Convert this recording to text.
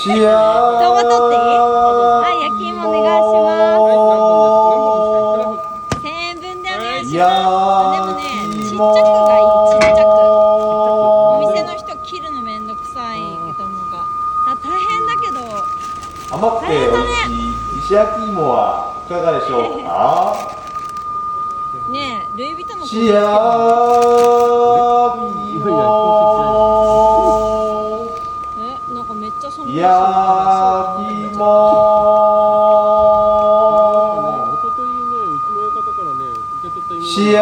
動画撮っていい？はい、焼き芋お願いします。1000円分でお願いします。でもね、ちっちゃくがいい、ちっちゃく。お店の人切るのめんどくさいと思うが。大変だけど。甘くて美味しい石焼き芋はいかがでしょうか？ねえ、ルイ・ヴィトンの石焼き芋。なんかめっちゃその焼き芋。おとといね、うちの親方からね、受け取った芋。しや